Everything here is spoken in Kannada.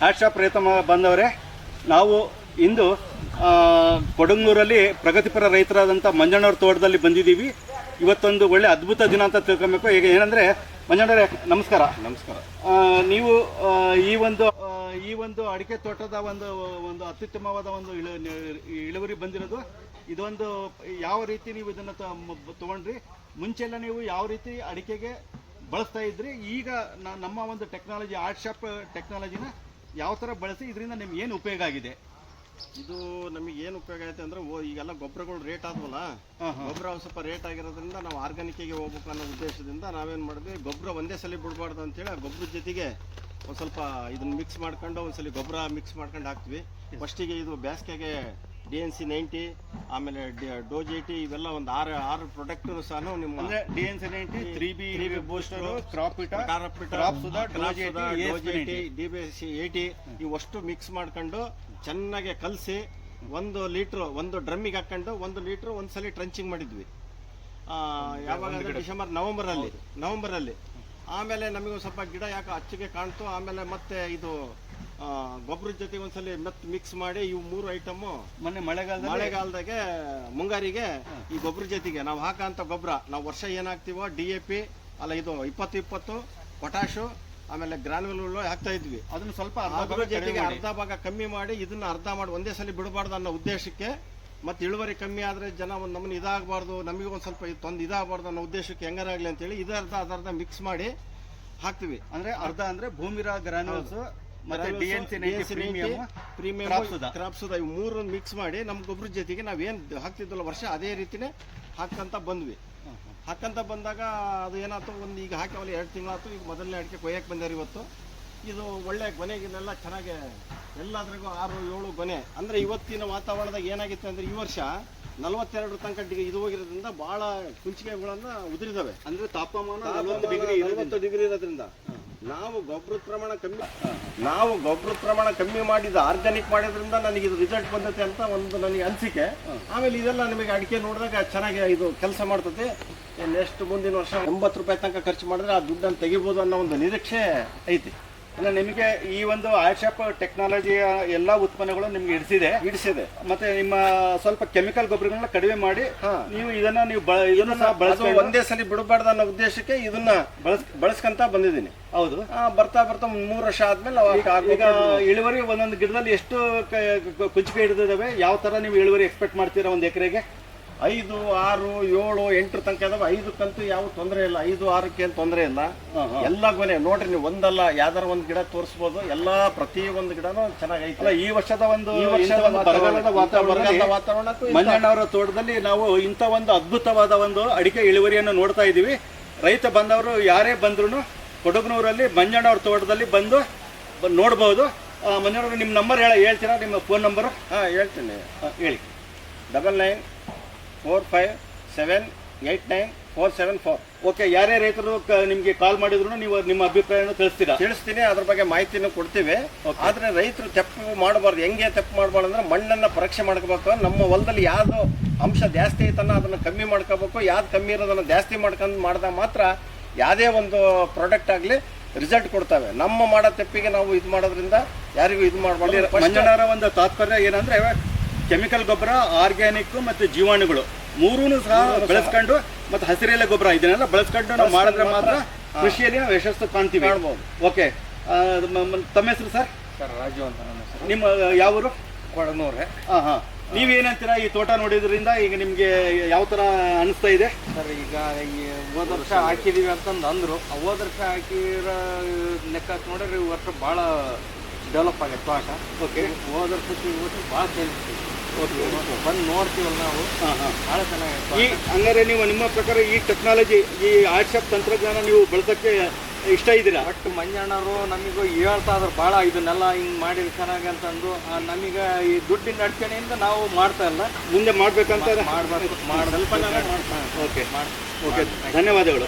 ಆರ್ಟ್ ಶಾಪ್ ರೈತ ಬಂದವರೇ, ನಾವು ಇಂದು ಕೊಡಗನೂರಲ್ಲಿ ಪ್ರಗತಿಪರ ರೈತರಾದಂಥ ಮಂಜಣ್ಣವ್ರ ತೋಟದಲ್ಲಿ ಬಂದಿದ್ದೀವಿ. ಇವತ್ತೊಂದು ಒಳ್ಳೆ ಅದ್ಭುತ ದಿನ ಅಂತ ತಿಳ್ಕೊಬೇಕು. ಈಗ ಏನಂದರೆ ಮಂಜಣ್ಣವರೇ ನಮಸ್ಕಾರ. ನಮಸ್ಕಾರ. ನೀವು ಈ ಒಂದು ಅಡಿಕೆ ತೋಟದ ಒಂದು ಅತ್ಯುತ್ತಮವಾದ ಒಂದು ಇಳುವರಿ ಬಂದಿರೋದು. ಇದೊಂದು ಯಾವ ರೀತಿ ನೀವು ಇದನ್ನು ತೊಗೊಂಡ್ರಿ? ಮುಂಚೆಲ್ಲ ನೀವು ಯಾವ ರೀತಿ ಅಡಿಕೆಗೆ ಬಳಸ್ತಾ ಇದ್ರಿ? ಈಗ ನಮ್ಮ ಒಂದು ಟೆಕ್ನಾಲಜಿ ಆರ್ಟ್ ಶಾಪ್ ಟೆಕ್ನಾಲಜಿನ ಯಾವ ಥರ ಬಳಸಿ ಇದರಿಂದ ನಿಮ್ಗೆ ಏನು ಉಪಯೋಗ ಆಗಿದೆ? ಇದು ನಮಗೆ ಏನು ಉಪಯೋಗ ಐತೆ ಅಂದ್ರೆ ಈಗೆಲ್ಲ ಗೊಬ್ಬರಗಳು ರೇಟ್ ಆದ್ವಲ್ಲ, ಗೊಬ್ಬರ ಸ್ವಲ್ಪ ರೇಟ್ ಆಗಿರೋದ್ರಿಂದ ನಾವು ಆರ್ಗಾನಿಕ್ಗೆ ಹೋಗ್ಬೇಕು ಅನ್ನೋ ಉದ್ದೇಶದಿಂದ ನಾವೇನು ಮಾಡಿದ್ವಿ, ಗೊಬ್ಬರ ಒಂದೇ ಸಲ ಬಿಡಬಾರ್ದು ಅಂತೇಳಿ ಆ ಗೊಬ್ಬರದ ಜೊತೆಗೆ ಒಂದು ಸ್ವಲ್ಪ ಇದನ್ನ ಮಿಕ್ಸ್ ಮಾಡ್ಕೊಂಡು ಒಂದ್ಸಲ ಗೊಬ್ಬರ ಮಿಕ್ಸ್ ಮಾಡ್ಕೊಂಡು ಹಾಕ್ತೀವಿ. ಫಸ್ಟಿಗೆ ಇದು ಬೇಸಿಗೆಗೆ DNC 90, ಆಮೇಲೆ ಡೋಜ್ 80, ಇವೆಲ್ಲ ಒಂದು ಆರು ಪ್ರಾಡಕ್ಟ್ ಸಹ ನಿಮ್ಮ ಅಂದ್ರೆ DNC 90, 3B booster, crop Sudha, dose 80, DBC 80 ಇವಷ್ಟು ಮಿಕ್ಸ್ ಮಾಡ್ಕೊಂಡು ಚೆನ್ನಾಗಿ ಕಲಸಿ 1 ಲೀಟ್ರ್ ಒಂದು ಡ್ರಮ್ಮಿಗೆ ಹಾಕೊಂಡು 1 ಲೀಟ್ರ್ ಒಂದ್ಸಲಿ ಟ್ರಂಚಿಂಗ್ ಮಾಡಿದ್ವಿ. ಯಾವಾಗ ನವೆಂಬರಲ್ಲಿ ಆಮೇಲೆ ನಮಗೆ ಸ್ವಲ್ಪ ಗಿಡ ಯಾಕೆ ಅಚ್ಚಿಗೆ ಕಾಣ್ತು. ಆಮೇಲೆ ಮತ್ತೆ ಇದು ಗೊಬ್ಬರದ ಜೊತೆಗೆ ಒಂದ್ಸಲಿ ಮತ್ತೆ ಮಿಕ್ಸ್ ಮಾಡಿ ಇವು 3 ಐಟಮು ಮೊನ್ನೆ ಮಳೆಗಾಲದಾಗೆ ಮುಂಗಾರಿಗೆ ಈ ಗೊಬ್ಬರ ಜೊತೆಗೆ ನಾವು ಹಾಕಂತ ಗೊಬ್ಬರ ನಾವು ವರ್ಷ ಏನಾಗ್ತೀವೋ DAP ಅಲ್ಲ ಇದು 20-20 ಪೊಟ್ಯಾಶು ಆಮೇಲೆ ಗ್ರಾನ್ಯುಲ್ ಹಾಕ್ತಾ ಇದ್ವಿ. ಅದನ್ನ ಸ್ವಲ್ಪ ಜೊತೆಗೆ ಅರ್ಧ ಭಾಗ ಕಮ್ಮಿ ಮಾಡಿ ಇದನ್ನ ಅರ್ಧ ಮಾಡಿ ಒಂದೇ ಸಲ ಬಿಡಬಾರ್ದು ಅನ್ನೋ ಉದ್ದೇಶಕ್ಕೆ, ಮತ್ತೆ ಇಳುವರಿ ಕಮ್ಮಿ ಆದ್ರೆ ಜನ ಒಂದು ನಮ್ಮನ್ನ ಇದಾಗಬಾರ್ದು, ನಮಗೆ ಒಂದು ಸ್ವಲ್ಪ ತೊಂದು ಇದಾಗಬಾರ್ದು ಅನ್ನೋ ಉದ್ದೇಶಕ್ಕೆ ಹೆಂಗಾರಾಗ್ಲಿ ಅಂತೇಳಿ ಇದರ್ಧ ಮಿಕ್ಸ್ ಮಾಡಿ ಹಾಕ್ತಿವಿ. ಅಂದ್ರೆ ಅರ್ಧ ಅಂದ್ರೆ ಭೂಮಿರಾ ಗ್ರಾನ್ಯೂಲ್ಸ್ ಮತ್ತೆ DNC 90 ಪ್ರೀಮಿಯಂ ಕ್ರಾಪ್ ಸುಧಾ ಇವು 3 ಮಿಕ್ಸ್ ಮಾಡಿ ನಮ್ಮ ಗೊಬ್ಬರದ ಜೊತೆಗೆ ನಾವೇನು ಹಾಕ್ತಿದ್ವಲ್ಲ ವರ್ಷ ಅದೇ ರೀತಿನೇ ಹಾಕಂತ ಬಂದ್ವಿ. ಹಾಕಂತ ಬಂದಾಗ ಅದು ಏನಾಯ್ತು, ಒಂದು ಈಗ ಹಾಕಿ ಅವಲ್ಲಿ 2 ತಿಂಗಳಾಯ್ತು. ಈಗ ಮೊದಲನೇ ಅಡಿಕೆ ಕೊಯ್ಯಕ್ಕೆ ಬಂದಾರೆ ಇವತ್ತು. ಇದು ಒಳ್ಳೆ ಗೊನೆಗಿನೆಲ್ಲ ಚೆನ್ನಾಗಿ ಎಲ್ಲದ್ರಿಗೂ 6-7 ಗೊನೆ. ಅಂದರೆ ಇವತ್ತಿನ ವಾತಾವರಣದಾಗ ಏನಾಗಿತ್ತು ಅಂದರೆ ಈ ವರ್ಷ 42 ತನಕ ಇದು ಹೋಗಿರೋದ್ರಿಂದ ಭಾಳ ಕುಂಚಿಕೆಗಳನ್ನ ಉದುರಿದಾವೆ. ಅಂದ್ರೆ ತಾಪಮಾನ 40 ಡಿಗ್ರಿ ಇರೋದ್ರಿಂದ ನಾವು ಗೊಬ್ಬರದ ಪ್ರಮಾಣ ಕಮ್ಮಿ ಮಾಡಿದ ಆರ್ಗ್ಯಾನಿಕ್ ಮಾಡೋದ್ರಿಂದ ನನಗೆ ಇದು ರಿಸಲ್ಟ್ ಬಂದತೆ ಅಂತ ಒಂದು ನನಗೆ ಅನಿಸಿಕೆ. ಆಮೇಲೆ ಇದೆಲ್ಲ ನಿಮಗೆ ಅಡಿಕೆ ನೋಡಿದಾಗ ಚೆನ್ನಾಗಿ ಇದು ಕೆಲಸ ಮಾಡ್ತದೆ. ನೆಕ್ಸ್ಟ್ ಮುಂದಿನ ವರ್ಷ 80 ರೂಪಾಯಿ ತನಕ ಖರ್ಚು ಮಾಡಿದ್ರೆ ಆ ದುಡ್ಡನ್ನು ತೆಗಿಬೋದು ಅನ್ನೋ ಒಂದು ನಿರೀಕ್ಷೆ ಐತಿ. ಅಂದ್ರೆ ನಿಮಗೆ ಈ ಒಂದು ಆರ್ಟ್ ಶಾಪ್ ಟೆಕ್ನಾಲಜಿಯ ಎಲ್ಲ ಉತ್ಪನ್ನಗಳು ನಿಮ್ಗೆ ಹಿಡಿಸಿದೆ. ಮತ್ತೆ ನಿಮ್ಮ ಸ್ವಲ್ಪ ಕೆಮಿಕಲ್ ಗೊಬ್ಬರಗಳನ್ನ ಕಡಿಮೆ ಮಾಡಿ ನೀವು ಇದನ್ನ ಒಂದೇ ಸಲ ಬಿಡಬಾರ್ದು ಅನ್ನೋ ಉದ್ದೇಶಕ್ಕೆ ಇದನ್ನ ಬಳಸ್ಕೊಂತ ಬಂದಿದ್ದೀನಿ. ಹೌದು. ಬರ್ತಾ 3 ವರ್ಷ ಆದ್ಮೇಲೆ ಈಗ ಇಳುವರಿ ಒಂದೊಂದು ಗಿಡದಲ್ಲಿ ಎಷ್ಟು ಕುಂಚಿಕೆ ಹಿಡಿದಿದ್ದಾವೆ? ಯಾವ ತರ ನೀವು ಇಳುವರಿ ಎಕ್ಸ್ಪೆಕ್ಟ್ ಮಾಡ್ತೀರಾ ಒಂದು ಎಕರೆಗೆ? 5, 6, 7, 8 ತನಕ ಇದಾವೆ. 5ಕ್ಕಂತೂ ಯಾವ ತೊಂದರೆ ಇಲ್ಲ, 5, 6ಕ್ಕೆ ಏನು ತೊಂದರೆ ಇಲ್ಲ. ಎಲ್ಲ ಗೊನೆ ನೋಡ್ರಿ, ನೀವು ಒಂದಲ್ಲ ಯಾವ್ದಾರ ಒಂದು ಗಿಡ ತೋರಿಸ್ಬೋದು. ಎಲ್ಲಾ ಪ್ರತಿ ಒಂದು ಗಿಡನೂ ಚೆನ್ನಾಗೈತಲ್ಲ. ಈ ವರ್ಷದ ವಾತಾವರಣಕ್ಕೂ ಮಂಜಣ್ಣವರ ತೋಟದಲ್ಲಿ ನಾವು ಇಂಥ ಒಂದು ಅದ್ಭುತವಾದ ಒಂದು ಅಡಿಕೆ ಇಳುವರಿಯನ್ನು ನೋಡ್ತಾ ಇದ್ದೀವಿ. ರೈತ ಬಂದವರು ಯಾರೇ ಬಂದ್ರು ಕೊಡಗನೂರಲ್ಲಿ ಮಂಜಣ್ಣವ್ರ ತೋಟದಲ್ಲಿ ಬಂದು ನೋಡ್ಬೋದು. ಮಂಜಣ್ಣವ್ರು ನಿಮ್ಮ ನಂಬರ್ ಹೇಳ್ತೀರಾ? ನಿಮ್ಮ ಫೋನ್ ನಂಬರು? ಹೇಳ್ತೀನಿ, ಹೇಳಿ. 9945789474. ಓಕೆ. ಯಾರೇ ರೈತರು ನಿಮಗೆ ಕಾಲ್ ಮಾಡಿದ್ರು ನೀವು ನಿಮ್ಮ ಅಭಿಪ್ರಾಯನ ತಿಳಿಸ್ತೀನಿ. ಅದ್ರ ಬಗ್ಗೆ ಮಾಹಿತಿನೂ ಕೊಡ್ತೀವಿ. ಆದ್ರೆ ರೈತರು ತಪ್ಪು ಮಾಡಬಾರ್ದು. ಹೆಂಗೆ ತಪ್ಪು ಮಾಡಬಾರ್ದು ಅಂದ್ರೆ ಮಣ್ಣನ್ನ ಪರೀಕ್ಷೆ ಮಾಡ್ಕೋಬೇಕು. ನಮ್ಮ ಹೊಲದಲ್ಲಿ ಯಾವ್ದು ಅಂಶ ಜಾಸ್ತಿ ಐತನ್ನ ಅದನ್ನ ಕಮ್ಮಿ ಮಾಡ್ಕೋಬೇಕು. ಯಾವ್ದು ಕಮ್ಮಿ ಇರೋದನ್ನ ಜಾಸ್ತಿ ಮಾಡಿದಾಗ ಮಾತ್ರ ಯಾವುದೇ ಒಂದು ಪ್ರಾಡಕ್ಟ್ ಆಗಲಿ ರಿಸಲ್ಟ್ ಕೊಡ್ತವೆ. ನಮ್ಮ ಮಾಡೋ ತಪ್ಪಿಗೆ ನಾವು ಇದು ಮಾಡೋದ್ರಿಂದ ಯಾರಿಗೂ ಇದು ಮಾಡಬಾರ್ದು. ಮಂಜಣ್ಣವರ ಒಂದು ತಾತ್ಪರ್ಯ ಏನಂದ್ರೆ ಕೆಮಿಕಲ್ ಗೊಬ್ಬರ, ಆರ್ಗ್ಯಾನಿಕ್ ಮತ್ತು ಜೀವಾಣುಗಳು 3 ಸಹ ಬೆಳೆಸ್ಕೊಂಡು ಮತ್ತು ಹಸಿರೆಲೆ ಗೊಬ್ಬರ ಇದನ್ನೆಲ್ಲ ಬಳಸ್ಕೊಂಡು ನಾವು ಮಾಡಿದ್ರೆ ಮಾತ್ರ ಕೃಷಿಯಲ್ಲಿ ನಾವು ಯಶಸ್ಸು ಕಾಣ್ತೀವಿ. ಓಕೆ. ತಮ್ಮ ಹೆಸರು ಸರ್? ರಾಜು ಅಂತ ನನ್ನ ಹೆಸರು. ನಿಮ್ಮ ಯಾವೂರು? ಕೊಡಗನೂರೇ. ನೀವೇನಂತೀರಾ ಈ ತೋಟ ನೋಡಿದ್ರಿಂದ? ಈಗ ನಿಮಗೆ ಯಾವ ಥರ ಅನಿಸ್ತಾ ಇದೆ ಸರ್? ಈಗ ಈ ಹೋದ ವರ್ಷ ಹಾಕಿದೀವಿ ಅಂತಂದು ಅಂದರು. ಹೋದ ವರ್ಷ ಹಾಕಿರೋ ಲೆಕ್ಕ ನೋಡಿದ್ರೆ ಈ ವರ್ಷ ಭಾಳ ಡೆವಲಪ್ ಆಗೈತೆ ತೋಟ. ಓಕೆ. ಹೋದ ವರ್ಷಕ್ಕೆ ಈ ವರ್ಷ ಭಾಳ ಚೇಂಜ್. ಓಕೆ. ಬಂದು ನೋಡ್ತೀವಲ್ಲ ನಾವು, ಭಾಳ ಚೆನ್ನಾಗಿ. ಹಂಗಾರೆ ನೀವು ನಿಮ್ಮ ಪ್ರಕಾರ ಈ ಟೆಕ್ನಾಲಜಿ, ಈ ಆರ್ಟ್ ಶಾಪ್ ತಂತ್ರಜ್ಞಾನ ನೀವು ಬಳಸೋಕ್ಕೆ ಇಷ್ಟ ಇದ್ದೀರಾ? ಬಟ್ ಮಂಜಣ್ಣವರು ನಮಗೂ ಹೇಳ್ತಾ ಇದ್ರು ಭಾಳ ಇದನ್ನೆಲ್ಲ ಹಿಂಗೆ ಮಾಡಿದ್ರೆ ಚೆನ್ನಾಗಿ ಅಂತಂದು. ನಮಗೆ ಈ ದುಡ್ಡಿನ ಅಡಚಣೆಯಿಂದ ನಾವು ಮಾಡ್ತಾ ಇಲ್ಲ, ಮುಂದೆ ಮಾಡಬೇಕಂತ ಮಾಡಬೇಕು. ಓಕೆ. ಧನ್ಯವಾದಗಳು.